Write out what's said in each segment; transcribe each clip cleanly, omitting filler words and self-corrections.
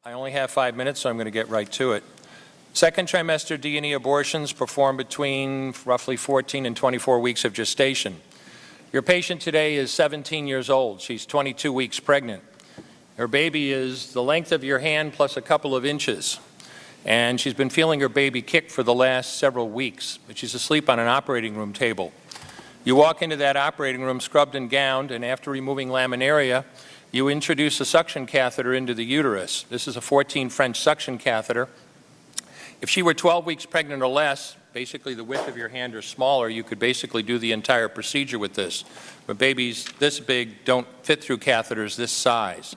I only have 5 minutes, so I'm going to get right to it. Second trimester D&E abortions performed between roughly 14 and 24 weeks of gestation. Your patient today is 17 years old. She's 22 weeks pregnant. Her baby is the length of your hand plus a couple of inches. And she's been feeling her baby kick for the last several weeks, but she's asleep on an operating room table. You walk into that operating room scrubbed and gowned, and after removing laminaria, you introduce a suction catheter into the uterus. This is a 14 French suction catheter. If she were 12 weeks pregnant or less, basically the width of your hand or smaller, you could basically do the entire procedure with this. But babies this big don't fit through catheters this size.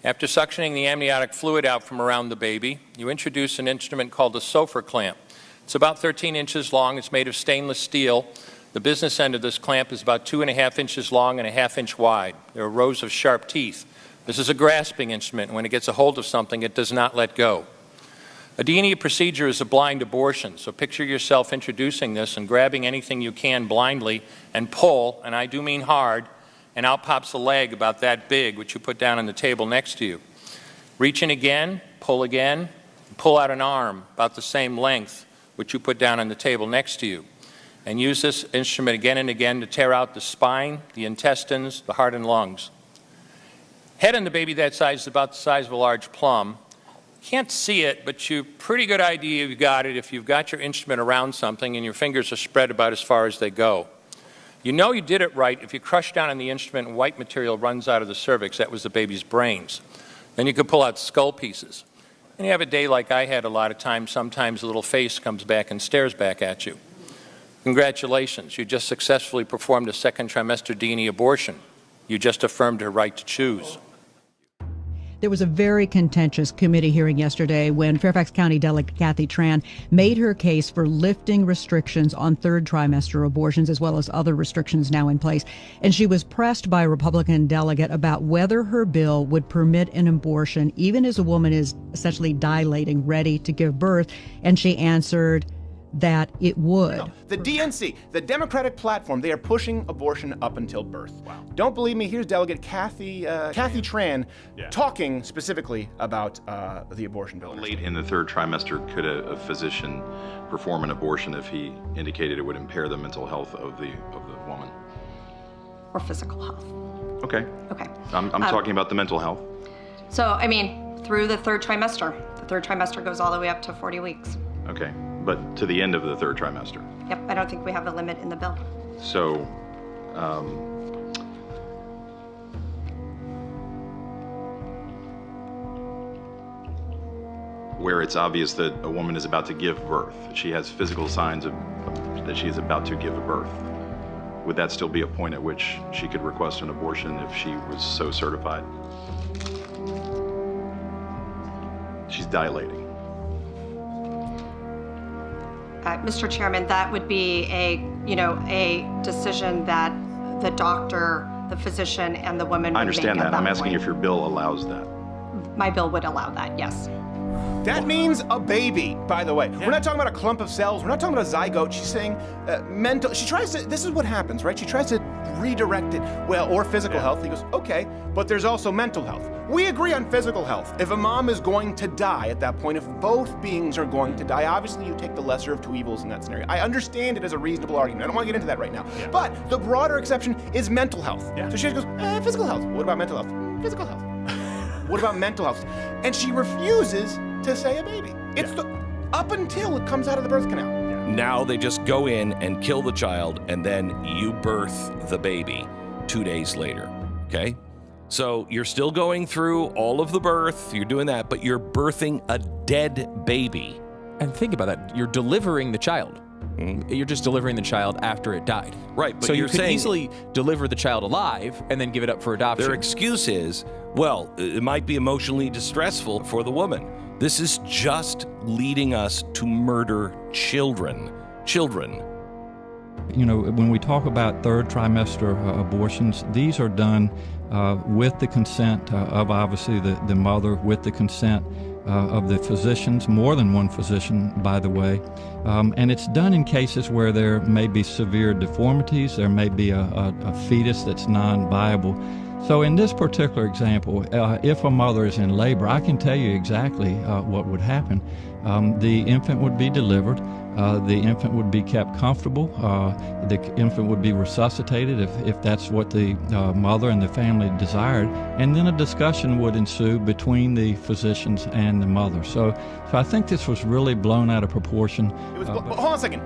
After suctioning the amniotic fluid out from around the baby, you introduce an instrument called a Sofer clamp. It's about 13 inches long. It's made of stainless steel. The business end of this clamp is about 2.5 inches long and a ½ inch wide. There are rows of sharp teeth. This is a grasping instrument. When it gets a hold of something, it does not let go. A D&E procedure is a blind abortion, so picture yourself introducing this and grabbing anything you can blindly and pull, and I do mean hard, and out pops a leg about that big, which you put down on the table next to you. Reach in again, and pull out an arm about the same length, which you put down on the table next to you. And use this instrument again and again to tear out the spine, the intestines, the heart and lungs. Head on the baby that size is about the size of a large plum. Can't see it, but you pretty good idea you've got it if you've got your instrument around something and your fingers are spread about as far as they go. You know you did it right if you crush down on the instrument and white material runs out of the cervix. That was the baby's brains. Then you could pull out skull pieces. And you have a day like I had a lot of times, sometimes a little face comes back and stares back at you. Congratulations, you just successfully performed a second trimester D&E abortion. You just affirmed her right to choose. There was a very contentious committee hearing yesterday when Fairfax County Delegate Kathy Tran made her case for lifting restrictions on third trimester abortions as well as other restrictions now in place. And she was pressed by a Republican delegate about whether her bill would permit an abortion even as a woman is essentially dilating, ready to give birth. And she answered that it would. No, the DNC, the Democratic platform, they are pushing abortion up until birth. Wow. Don't believe me? Here's Delegate Kathy Tran talking specifically about the abortion bill. Late in the third trimester, could a physician perform an abortion if he indicated it would impair the mental health of the woman? Or physical health. Okay. Okay. I'm talking about the mental health. So, I mean, through the third trimester. The third trimester goes all the way up to 40 weeks. Okay, but to the end of the third trimester. Yep, I don't think we have a limit in the bill. So, where it's obvious that a woman is about to give birth, she has physical signs that she is about to give birth, would that still be a point at which she could request an abortion if she was so certified? She's dilating. Mr. Chairman, that would be a decision that the doctor, the physician, and the woman would make. I understand that. I'm asking point. if your bill allows that. My bill would allow that, yes. That means a baby, by the way. Yeah. We're not talking about a clump of cells. We're not talking about a zygote. She's saying mental. She tries to, this is what happens, right? She tries to redirect it, or physical health. He goes, okay, but there's also mental health. We agree on physical health. If a mom is going to die at that point, if both beings are going to die, obviously you take the lesser of two evils in that scenario. I understand it as a reasonable argument. I don't want to get into that right now. Yeah. But the broader exception is mental health. Yeah. So she goes, physical health. What about mental health? Physical health. What about mental health? And she refuses to say a baby. It's up until it comes out of the birth canal. Now they just go in and kill the child, and then you birth the baby 2 days later, okay? So you're still going through all of the birth, you're doing that, but you're birthing a dead baby. And think about that, you're delivering the child. You're just delivering the child after it died. Right, but so you're you could saying easily deliver the child alive and then give it up for adoption. Their excuse is, well, it might be emotionally distressful for the woman. This is just leading us to murder children. Children. You know, when we talk about third trimester abortions, these are done with the consent of obviously the mother, with the consent of the physicians, more than one physician, by the way. And it's done in cases where there may be severe deformities, there may be a fetus that's non-viable. So in this particular example, if a mother is in labor, I can tell you exactly what would happen. The infant would be delivered. The infant would be kept comfortable. The infant would be resuscitated if that's what the mother and the family desired. And then a discussion would ensue between the physicians and the mother. So I think this was really blown out of proportion. It was, hold on a second.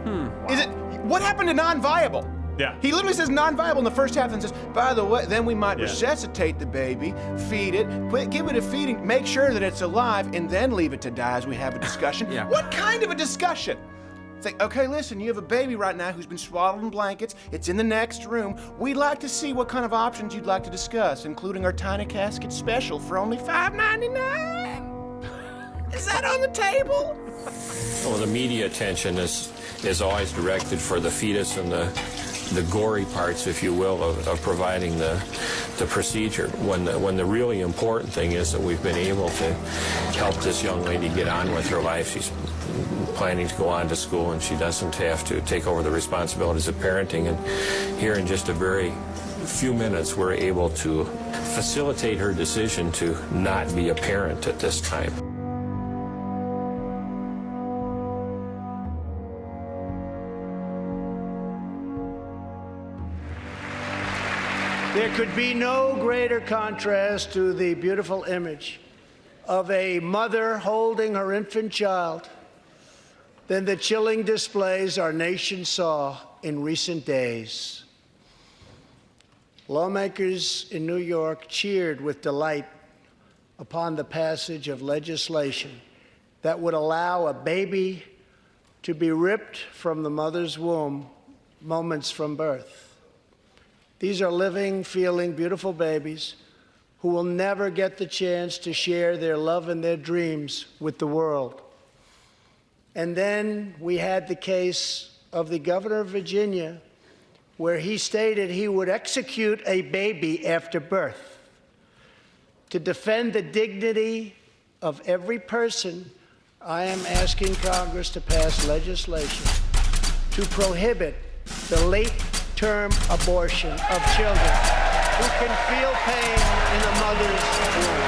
Is it, what happened to non-viable? Yeah. He literally says non-viable in the first half and says, by the way, then we might resuscitate the baby, feed it, give it a feeding, make sure that it's alive, and then leave it to die as we have a discussion. Yeah. What kind of a discussion? It's like, okay, listen, you have a baby right now who's been swaddled in blankets. It's in the next room. We'd like to see what kind of options you'd like to discuss, including our tiny casket special for only $5.99. Is that on the table? Well, the media attention is always directed for the fetus and the gory parts, if you will, of providing the procedure, when the really important thing is that we've been able to help this young lady get on with her life. She's planning to go on to school, and she doesn't have to take over the responsibilities of parenting. And here in just a very few minutes, we're able to facilitate her decision to not be a parent at this time. There could be no greater contrast to the beautiful image of a mother holding her infant child than the chilling displays our nation saw in recent days. Lawmakers in New York cheered with delight upon the passage of legislation that would allow a baby to be ripped from the mother's womb moments from birth. These are living, feeling, beautiful babies who will never get the chance to share their love and their dreams with the world. And then we had the case of the governor of Virginia, where he stated he would execute a baby after birth. To defend the dignity of every person, I am asking Congress to pass legislation to prohibit the late-term abortion of children who can feel pain in a mother's womb.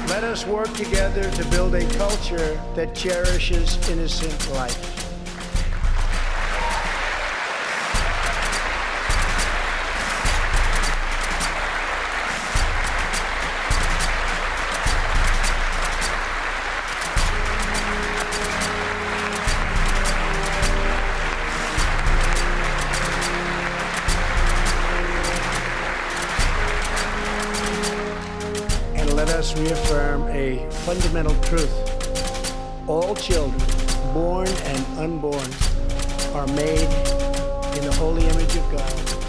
Let us work together to build a culture that cherishes innocent life. Let us reaffirm a fundamental truth. All children, born and unborn, are made in the holy image of God.